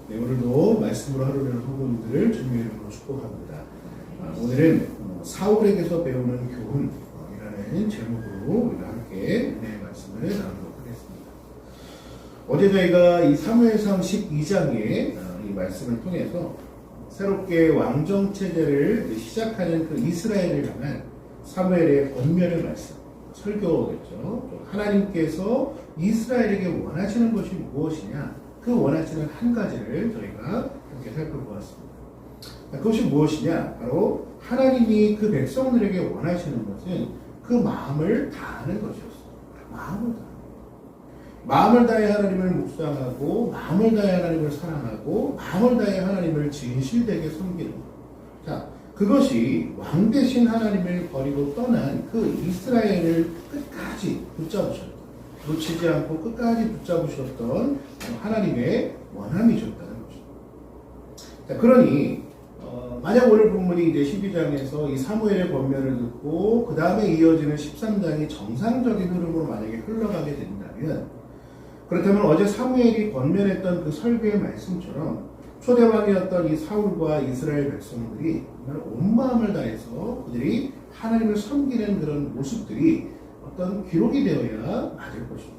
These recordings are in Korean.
네, 오늘도 말씀으로 하루를 성도님들을 주님의 이름으로 축복합니다. 오늘은 사울에게서 배우는 교훈이라는 제목으로 우리가 함께 은혜의 말씀을 나누도록 하겠습니다. 어제 저희가 이 사무엘상 12장의 이 말씀을 통해서 새롭게 왕정체제를 시작하는 그 이스라엘을 향한 사무엘의 권면의 말씀, 설교겠죠. 하나님께서 이스라엘에게 원하시는 것이 무엇이냐, 그 원하시는 한 가지를 저희가 함께 살펴보았습니다. 그것이 무엇이냐, 바로 하나님이 그 백성들에게 원하시는 것은 그 마음을 다하는 것이었어요. 마음을 다해 하나님을 묵상하고, 마음을 다해 하나님을 사랑하고, 마음을 다해 하나님을 진실되게 섬기는 것. 자, 그것이 왕 대신 하나님을 버리고 떠난 그 이스라엘을 끝까지 붙잡으셨다. 놓치지 않고 끝까지 붙잡으셨던 하나님의 원함이셨다는 것입니다. 자, 그러니 만약 오늘 본문이 이제 12장에서 이 사무엘의 권면을 듣고 그 다음에 이어지는 13장이 정상적인 흐름으로 만약에 흘러가게 된다면, 그렇다면 어제 사무엘이 권면했던 그 설교의 말씀처럼 초대왕이었던 이 사울과 이스라엘 백성들이 온 마음을 다해서 그들이 하나님을 섬기는 그런 모습들이 어떤 기록이 되어야 맞을 것입니다.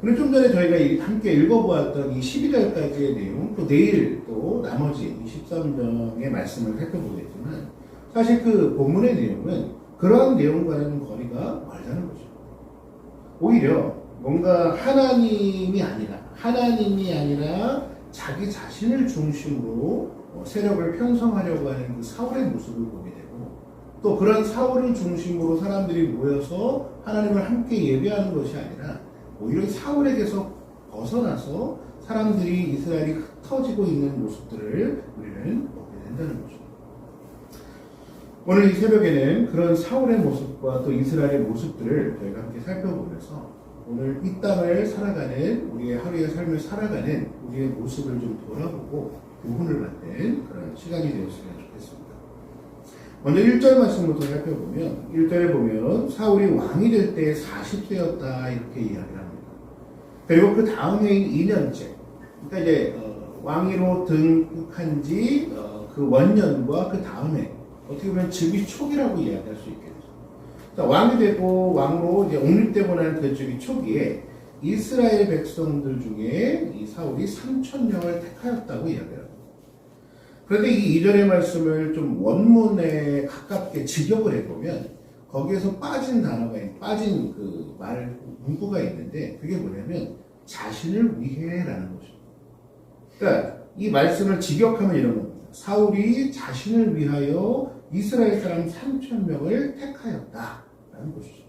오늘 좀 전에 저희가 함께 읽어보았던 이 12절까지의 내용, 또 내일 또 나머지 13장의 말씀을 살펴보겠지만, 사실 그 본문의 내용은 그러한 내용과는 거리가 멀다는 거죠. 오히려 뭔가 하나님이 아니라 자기 자신을 중심으로 세력을 편성하려고 하는 그 사울의 모습을 보게 되고, 또 그런 사울을 중심으로 사람들이 모여서 하나님을 함께 예배하는 것이 아니라 오히려 사울에게서 벗어나서 사람들이 이스라엘이 흩어지고 있는 모습들을 우리는 보게 된다는 거죠. 오늘 이 새벽에는 그런 사울의 모습과 또 이스라엘의 모습들을 저희가 함께 살펴보면서 오늘 이 땅을 살아가는, 우리의 하루의 삶을 살아가는 우리의 모습을 좀 돌아보고 교훈을 받는 그런 시간이 되었으면 좋겠습니다. 먼저 1절 말씀부터 살펴보면, 1절에 보면 사울이 왕이 될 때 40세였다 이렇게 이야기를 합니다. 그리고 그 다음해인 2년째, 그러니까 이제 왕위로 등극한 지 그 원년과 그 다음에 어떻게 보면 즉위 초기라고 이야기할 수 있겠죠. 왕이 되고 왕으로 이제 옹립되고 난 그 즉위 초기에 이스라엘 백성들 중에 이 사울이 3,000명을 택하였다고 이야기합니다. 그런데 이 2절의 말씀을 좀 원문에 가깝게 직역을 해보면 거기에서 빠진 그 문구가 있는데, 그게 뭐냐면 자신을 위해라는 거죠. 그러니까 이 말씀을 직역하면 이런 겁니다. 사울이 자신을 위하여 이스라엘 사람 3,000명을 택하였다라는 것이죠.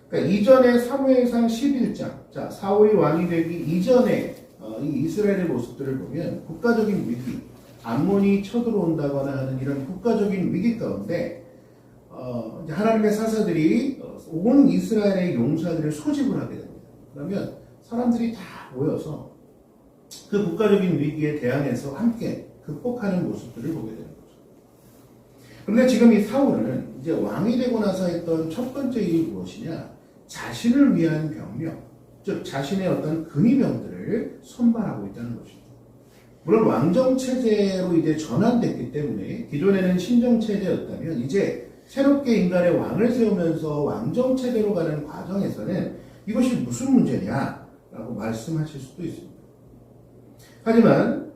그러니까 이전에 사무엘상 11장, 자, 사울이 왕이 되기 이전에 이 이스라엘의 모습들을 보면 국가적인 위기, 암몬이 쳐들어온다거나 하는 이런 국가적인 위기 가운데 하나님의 사사들이 온 이스라엘의 용사들을 소집을 하게 됩니다. 그러면 사람들이 다 모여서 그 국가적인 위기에 대항해서 함께 극복하는 모습들을 보게 되는 거죠. 그런데 지금 이 사울은 이제 왕이 되고 나서 했던 첫 번째 일이 무엇이냐? 자신을 위한 병력, 즉 자신의 어떤 근위병들을 선발하고 있다는 것입니다. 물론 왕정체제로 이제 전환됐기 때문에, 기존에는 신정체제였다면 이제 새롭게 인간의 왕을 세우면서 왕정체제로 가는 과정에서는 이것이 무슨 문제냐라고 말씀하실 수도 있습니다. 하지만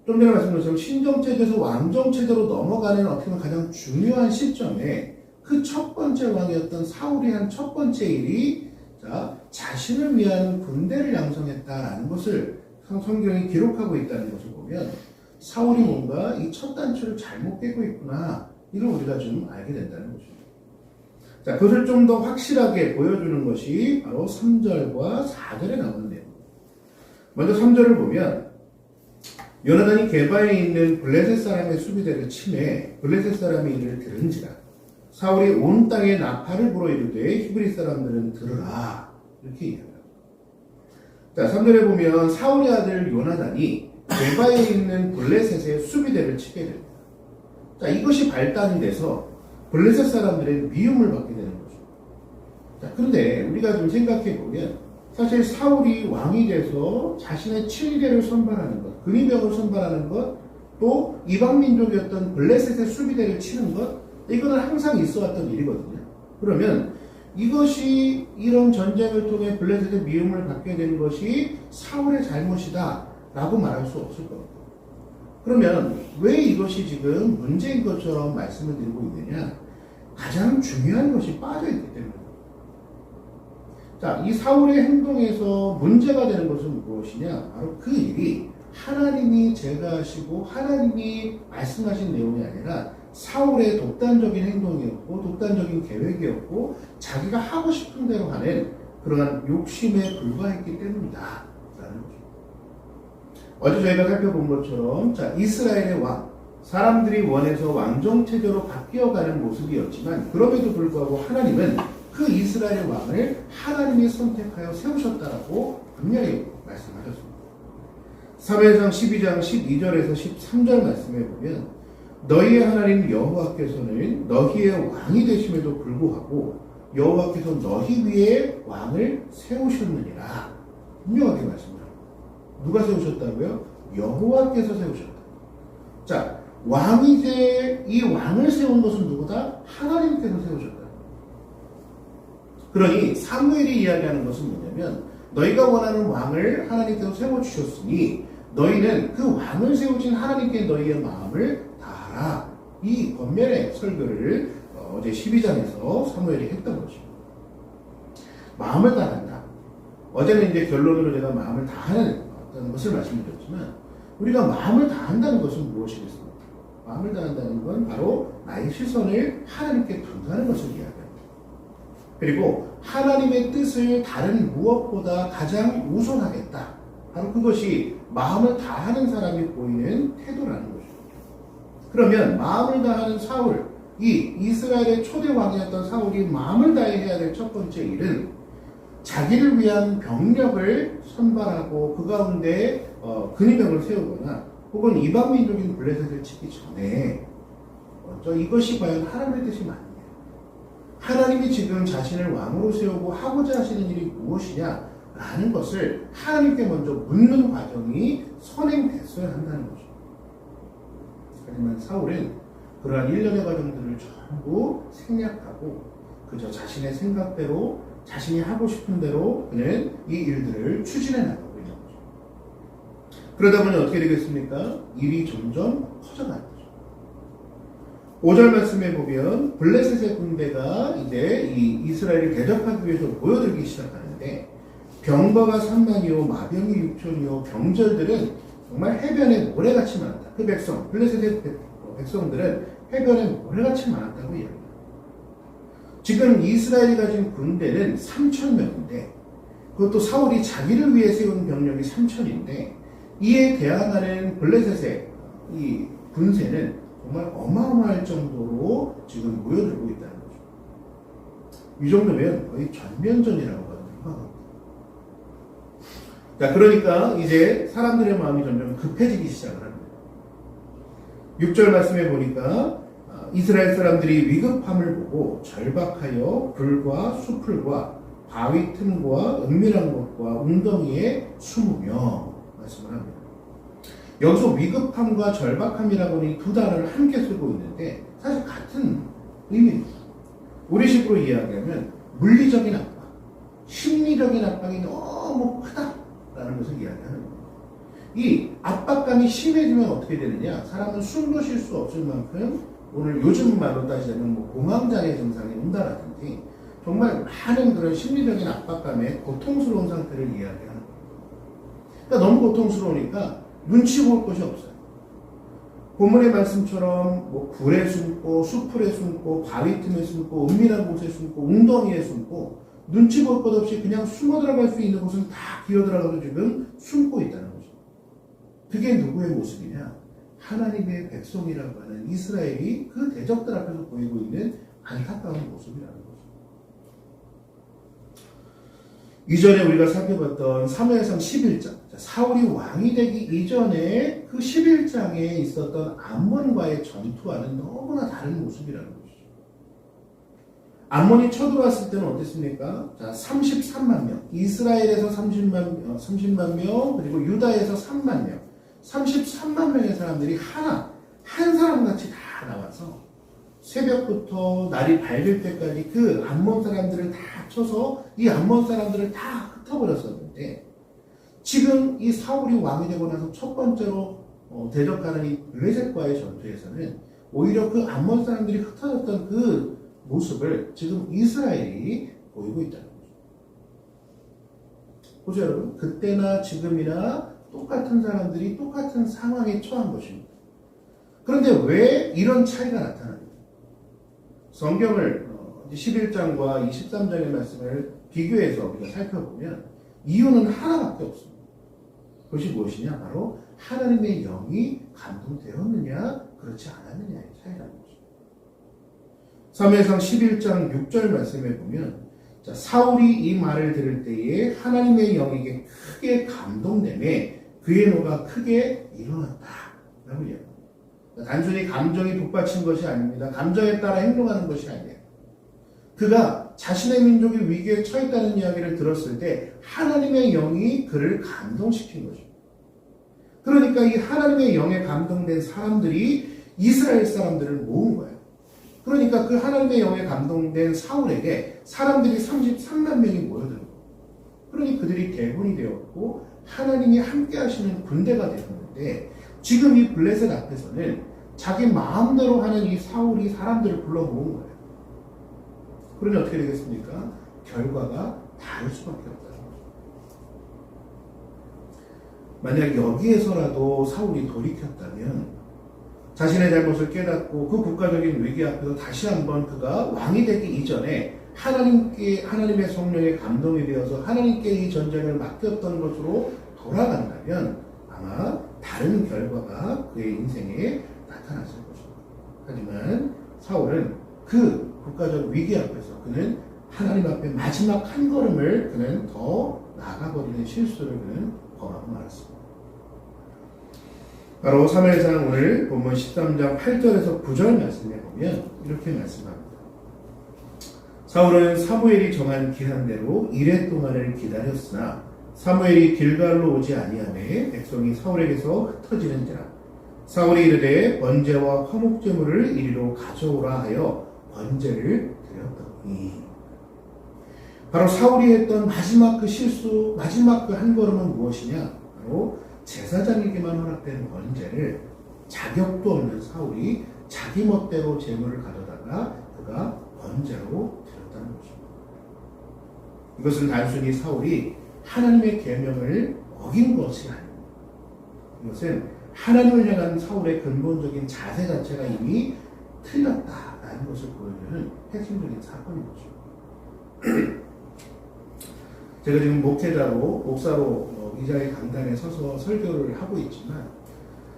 좀 전에 말씀드린 것처럼 신정체제에서 왕정체제로 넘어가는 어떻게 보면 가장 중요한 시점에 그 첫 번째 왕이었던 사울이 한 첫 번째 일이 자신을 위한 군대를 양성했다라는 것을 성경이 기록하고 있다는 것을 보면, 사울이 뭔가 이 첫 단추를 잘못 깨고 있구나, 이걸 우리가 좀 알게 된다는 것입니다. 자, 그것을 좀 더 확실하게 보여주는 것이 바로 3절과 4절에 나오는 내용입니다. 먼저 3절을 보면, 요나단이 게바에 있는 블레셋 사람의 수비대를 치매 블레셋 사람이 이를 들은지라 사울이 온 땅에 나팔을 불어 이르되 히브리 사람들은 들으라, 이렇게 이야기합니다. 자, 3절에 보면 사울의 아들 요나단이 게바에 있는 블레셋의 수비대를 치게 됩니다. 자, 이것이 발단이 돼서 블레셋 사람들의 미움을 받게 되는 거죠. 자, 그런데 우리가 좀 생각해 보면 사실 사울이 왕이 돼서 자신의 7개를 선발하는 것, 근위병을 선발하는 것, 또 이방 민족이었던 블레셋의 수비대를 치는 것, 이거는 항상 있어왔던 일이거든요. 그러면 이것이 이런 전쟁을 통해 블레셋의 미움을 받게 된 것이 사울의 잘못이다 라고 말할 수 없을 겁니다. 그러면 왜 이것이 지금 문제인 것처럼 말씀을 드리고 있느냐? 가장 중요한 것이 빠져있기 때문입니다. 자, 이 사울의 행동에서 문제가 되는 것은 무엇이냐? 바로 그 일이 하나님이 제거하시고 하나님이 말씀하신 내용이 아니라 사울의 독단적인 행동이었고 독단적인 계획이었고 자기가 하고 싶은 대로 하는 그러한 욕심에 불과했기 때문이다 라는 거죠. 어제 저희가 살펴본 것처럼 자, 이스라엘의 왕, 사람들이 원해서 왕정체제로 바뀌어가는 모습이었지만 그럼에도 불구하고 하나님은 그 이스라엘의 왕을 하나님이 선택하여 세우셨다라고 분명히 말씀하셨습니다. 사무엘상 12장 12절에서 13절 말씀에 보면 너희의 하나님 여호와께서는 너희의 왕이 되심에도 불구하고 여호와께서 너희 위에 왕을 세우셨느니라 분명하게 말씀합니다. 누가 세우셨다고요? 여호와께서 세우셨다. 자, 왕이제 이 왕을 세운 것은 누구다? 하나님께서 세우셨다. 그러니 사무엘이 이야기하는 것은 뭐냐면 너희가 원하는 왕을 하나님께서 세워주셨으니 너희는 그 왕을 세우신 하나님께 너희의 마음을 다하라. 이 권면의 설교를 어제 12장에서 사무엘이 했던 것입니다. 마음을 다한다. 어제는 이제 결론으로 제가 마음을 다하는 어떤 것을 말씀드렸지만 우리가 마음을 다한다는 것은 무엇이겠습니까? 마음을 다한다는 건 바로 나의 시선을 하나님께 둔다는 것을 이야기합니다. 그리고 하나님의 뜻을 다른 무엇보다 가장 우선하겠다. 바로 그것이 마음을 다하는 사람이 보이는 태도라는 것입니다. 그러면 마음을 다하는 사울, 이 이스라엘의 초대 왕이었던 사울이 마음을 다해야 될 첫 번째 일은 자기를 위한 병력을 선발하고 그 가운데 근위병을 세우거나 혹은 이방 민족인 블레셋을 치기 전에 먼저 이것이 과연 하나님의 뜻이 맞느냐, 하나님이 지금 자신을 왕으로 세우고 하고자 하시는 일이 무엇이냐 라는 것을 하나님께 먼저 묻는 과정이 선행됐어야 한다는 거죠. 하지만 사울은 그러한 일련의 과정들을 전부 생략하고 그저 자신의 생각대로 자신이 하고 싶은 대로 그는 이 일들을 추진해 나가고 있는 거죠. 그러다 보니 어떻게 되겠습니까? 일이 점점 커져가는 거죠. 5절 말씀에 보면 블레셋의 군대가 이제 이 이스라엘을 대적하기 위해서 모여들기 시작하는데 병거가 3만이요 마병이 6천이요 병절들은 정말 해변에 모래같이 많았다. 그 백성, 블레셋의 백성들은 해변에 모래같이 많았다고 이야기합니다. 지금 이스라엘이 가진 군대는 3,000명인데 그것도 사울이 자기를 위해 세운 병력이 3,000인데 이에 대항하는 블레셋의 이 군세는 정말 어마어마할 정도로 지금 모여들고 있다는 거죠. 이 정도면 거의 전면전이라고 하거든요. 자, 그러니까 이제 사람들의 마음이 점점 급해지기 시작을 합니다. 6절 말씀에 보니까 이스라엘 사람들이 위급함을 보고 절박하여 불과 수풀과 바위 틈과 은밀한 곳과 웅덩이에 숨으며 말씀을 합니다. 여기서 위급함과 절박함이라고 하는 두 단어를 함께 쓰고 있는데 사실 같은 의미입니다. 우리식으로 이야기하면 물리적인 압박, 심리적인 압박이 너무 크다라는 것을 이야기하는 겁니다. 이 압박감이 심해지면 어떻게 되느냐? 사람은 숨도 쉴 수 없을 만큼 오늘 요즘 말로 따지자면 공황장애 증상이 온다라든지 정말 많은 그런 심리적인 압박감에 고통스러운 상태를 이야기하는 겁니다. 그러니까 너무 고통스러우니까 눈치 볼 것이 없어요. 본문의 말씀처럼 불에 숨고 수풀에 숨고 바위 틈에 숨고 은밀한 곳에 숨고 웅덩이에 숨고 눈치 볼 것 없이 그냥 숨어 들어갈 수 있는 곳은 다 기어 들어가서 지금 숨고 있다는 거죠. 그게 누구의 모습이냐? 하나님의 백성이라고 하는 이스라엘이 그 대적들 앞에서 보이고 있는 안타까운 모습이라는 거죠. 이전에 우리가 살펴봤던 사무엘상 11장, 사울이 왕이 되기 이전에 그 11장에 있었던 암몬과의 전투와는 너무나 다른 모습이라는 것이죠. 암몬이 쳐들어왔을 때는 어땠습니까? 자, 33만 명. 이스라엘에서 30만 명, 그리고 유다에서 3만 명. 33만 명의 사람들이 한 사람같이 다 나와서 새벽부터 날이 밝을 때까지 그 암몬 사람들을 다 쳐서 이 암몬 사람들을 다 흩어버렸었는데, 지금 이 사울이 왕이 되고 나서 첫 번째로 대적하는 이 블레셋과의 전투에서는 오히려 그 암몬 사람들이 흩어졌던 그 모습을 지금 이스라엘이 보이고 있다는 거죠. 보죠, 여러분. 그때나 지금이나 똑같은 사람들이 똑같은 상황에 처한 것입니다. 그런데 왜 이런 차이가 나타납니까? 성경을 11장과 23장의 말씀을 비교해서 우리가 살펴보면 이유는 하나밖에 없습니다. 그것이 무엇이냐? 바로 하나님의 영이 감동되었느냐 그렇지 않았느냐의 차이라는 거죠. 사무엘상 11장 6절 말씀에 보면, 자, 사울이 이 말을 들을 때에 하나님의 영에게 크게 감동되매 그의 노가 크게 일어났다 라고 이야기합니다. 단순히 감정이 북받친 것이 아닙니다. 감정에 따라 행동하는 것이 아니에요. 그가 자신의 민족이 위기에 처했다는 이야기를 들었을 때 하나님의 영이 그를 감동시킨 것입니다. 그러니까 이 하나님의 영에 감동된 사람들이 이스라엘 사람들을 모은 거예요. 그러니까 그 하나님의 영에 감동된 사울에게 사람들이 33만 명이 모여든 거예요. 그러니 그들이 대군이 되었고 하나님이 함께 하시는 군대가 되었는데, 지금 이 블레셋 앞에서는 자기 마음대로 하는 이 사울이 사람들을 불러 모은 거예요. 그러니 어떻게 되겠습니까? 결과가 다를 수밖에 없다는 거죠. 만약 여기에서라도 사울이 돌이켰다면 자신의 잘못을 깨닫고 그 국가적인 위기 앞에서 다시 한번 그가 왕이 되기 이전에 하나님의 성령에 감동이 되어서 하나님께 이 전쟁을 맡겼던 것으로 돌아간다면 아마 다른 결과가 그의 인생에 나타났을 것입니다. 하지만 사울은 그 국가적 위기 앞에서 그는 하나님 앞에 마지막 한 걸음을 그는 더 나아가버리는 실수를 그는 범하고 말았습니다. 바로 사무엘상 오늘 본문 13장 8절에서 9절 말씀에 보면 이렇게 말씀합니다. 사울은 사무엘이 정한 기한대로 이레 동안을 기다렸으나 사무엘이 길갈로 오지 아니하매 백성이 사울에게서 흩어지는지라. 사울이 이르되 번제와 화목제물을 이리로 가져오라 하여 번제를 드렸더니. 바로 사울이 했던 마지막 그 실수, 마지막 그 한 걸음은 무엇이냐? 바로 제사장에게만 허락된 번제를 자격도 없는 사울이 자기 멋대로 제물을 가져다가 그가 번제로 드렸다는 것입니다. 이것은 단순히 사울이 하나님의 계명을 어긴 것이 아닙니다. 이것은 하나님을 향한 사울의 근본적인 자세 자체가 이미 틀렸다라는 것을 보여주는 핵심적인 사건인 거죠. 제가 지금 목사로 이 자리 강단에 서서 설교를 하고 있지만,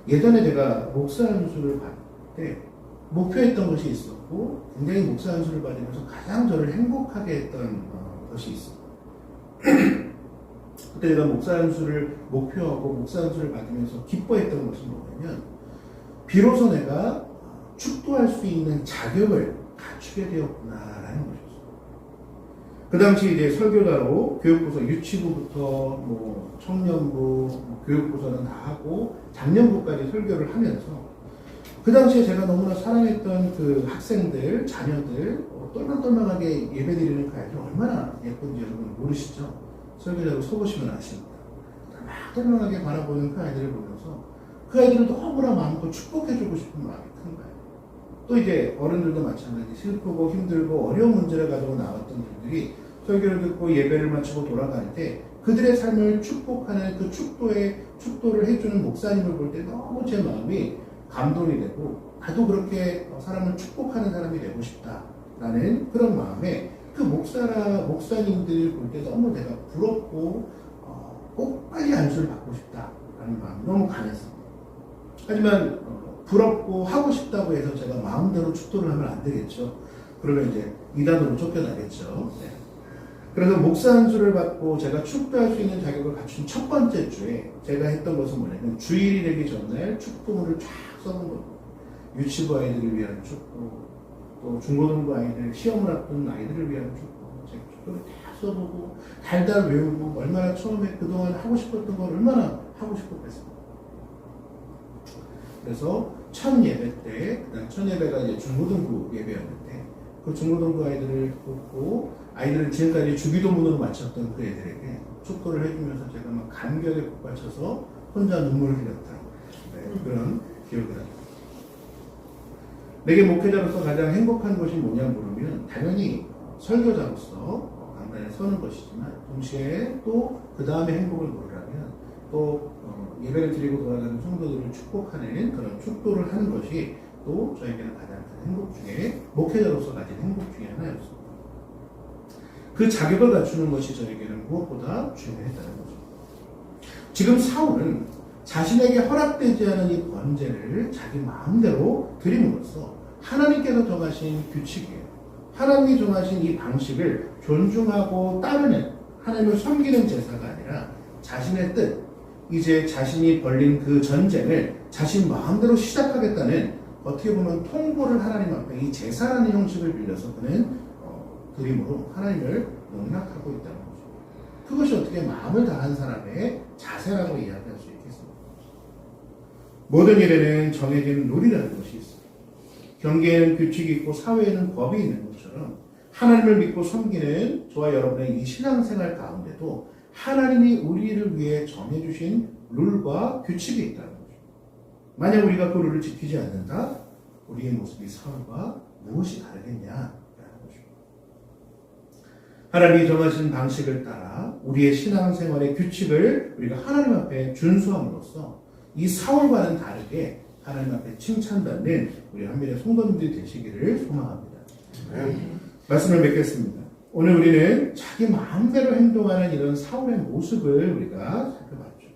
예전에 제가 목사 안수를 받을 때 목표했던 것이 있었고 굉장히 목사 안수를 받으면서 가장 저를 행복하게 했던 것이 있습니다. 그때 제가 목사 안수를 목표하고 목사 안수를 받으면서 기뻐했던 것은 뭐냐면, 비로소 내가 축도할 수 있는 자격을 갖추게 되었구나라는 것이었어요. 그 당시 이제 설교자로 교육부서 유치부부터 청년부, 교육부서는 다 하고 작년부까지 설교를 하면서 그 당시에 제가 너무나 사랑했던 그 학생들, 자녀들 똘망똘망하게 예배드리는 그 아이들 얼마나 예쁜지 여러분 모르시죠? 설교자로 서보시면 아십니다. 막 똘망하게 바라보는 그 아이들을 보면서 그 아이들을 너무나 마음껏 축복해주고 싶은 마음이 큰 거예요. 또 이제 어른들도 마찬가지, 슬프고 힘들고 어려운 문제를 가지고 나왔던 분들이 설교를 듣고 예배를 마치고 돌아갈 때 그들의 삶을 축복하는 그 축도를 해주는 목사님을 볼 때 너무 제 마음이 감동이 되고, 나도 그렇게 사람을 축복하는 사람이 되고 싶다라는 그런 마음에 그 목사님들 볼 때 너무 내가 부럽고 꼭 빨리 안수를 받고 싶다라는 마음이 너무 강했습니다. 하지만 부럽고 하고 싶다고 해서 제가 마음대로 축도를 하면 안 되겠죠. 그러면 이제 이단으로 쫓겨나겠죠. 네. 그래서 목사 안수를 받고 제가 축도할 수 있는 자격을 갖춘 첫 번째 주에 제가 했던 것은 뭐냐면, 주일이 되기 전날 축도문을 쫙 써놓은 겁니다. 유치부 아이들을 위한 축도, 또 중고등부 아이들, 시험을 앞둔 아이들을 위한 축도, 제가 축도를 다 써보고 달달 외우고 얼마나 처음에 그동안 하고 싶었던 걸 얼마나 하고 싶었겠습니까? 그래서 첫 예배 때, 그다음 첫 예배가 이제 중고등부 예배였는데 그 중고등부 아이들을 돕고 아이들을 지금까지 주기도문으로 마쳤던 그 애들에게 축도를 해주면서 제가 막 감격에 북받쳐서 혼자 눈물을 흘렸다. 네, 그런 기억을 합니다. 내게 목회자로서 가장 행복한 것이 뭐냐 물으면 당연히 설교자로서 강단에 서는 것이지만 동시에 또 그 다음에 행복을 물으라면 또 예배를 드리고 돌아가는 성도들을 축복하는 그런 축도를 하는 것이 또 저에게는 가장 큰 행복 중에 목회자로서 가진 행복 중에 하나였습니다. 그 자격을 갖추는 것이 저에게는 무엇보다 중요했다는 거죠. 지금 사울은 자신에게 허락되지 않은 이 번제를 자기 마음대로 드림으로써 하나님께서 정하신 규칙이에요. 하나님이 정하신 이 방식을 존중하고 따르는 하나님을 섬기는 제사가 아니라 자신의 뜻, 이제 자신이 벌린 그 전쟁을 자신 마음대로 시작하겠다는 어떻게 보면 통보를 하나님 앞에 이 제사라는 형식을 빌려서 그는 드림으로 하나님을 농락하고 있다는 거죠. 그것이 어떻게 마음을 다한 사람의 자세라고 이야기할 수 있겠습니까? 모든 일에는 정해진 룰이라는 것이 있습니다. 경계에는 규칙이 있고 사회에는 법이 있는 것처럼 하나님을 믿고 섬기는 저와 여러분의 이 신앙생활 가운데도 하나님이 우리를 위해 정해주신 룰과 규칙이 있다는 거죠. 만약 우리가 그 룰을 지키지 않는다? 우리의 모습이 사울과 무엇이 다르겠냐라는 거죠. 하나님이 정하신 방식을 따라 우리의 신앙생활의 규칙을 우리가 하나님 앞에 준수함으로써 이 사울과는 다르게 하나님 앞에 칭찬받는 우리 한민의 성도님들이 되시기를 소망합니다. 말씀을 맺겠습니다. 오늘 우리는 자기 마음대로 행동하는 이런 사울의 모습을 우리가 살펴봤죠.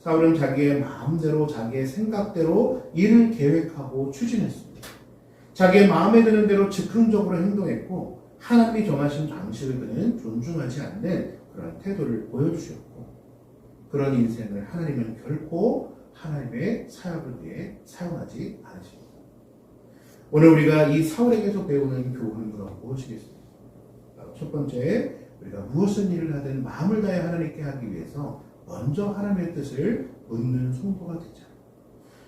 사울은 자기의 마음대로 자기의 생각대로 일을 계획하고 추진했습니다. 자기의 마음에 드는 대로 즉흥적으로 행동했고 하나님이 정하신 방식을 그는 존중하지 않는 그런 태도를 보여주셨고 그런 인생을 하나님은 결코 하나님의 사역을 위해 사용하지 않으십니다. 오늘 우리가 이 사울에게서 배우는 교훈은 그럼 무엇이겠습니까? 첫 번째, 우리가 무엇을 일을 하든 마음을 다해 하나님께 하기 위해서 먼저 하나님의 뜻을 묻는 성도가 되자.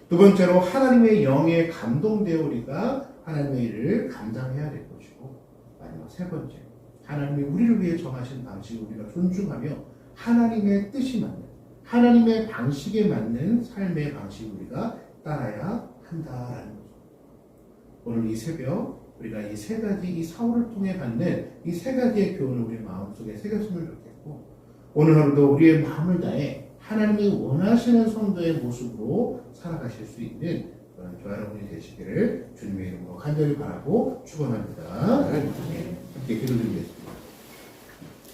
두 번째로 하나님의 영에 감동되어 우리가 하나님의 일을 감당해야 될 것이고 마지막 세 번째, 하나님이 우리를 위해 정하신 방식을 우리가 존중하며 하나님의 뜻이 맞는 하나님의 방식에 맞는 삶의 방식을 우리가 따라야 한다라는 거죠. 오늘 이 새벽 우리가 이 세 가지 이 사울을 통해 받는 이 세 가지의 교훈을 우리 마음속에 새겼으면 좋겠고 오늘 하루도 우리의 마음을 다해 하나님이 원하시는 성도의 모습으로 살아가실 수 있는 그런 저와 여러분이 되시기를 주님의 이름으로 간절히 바라고 축원합니다. 함께 기도드리겠습니다.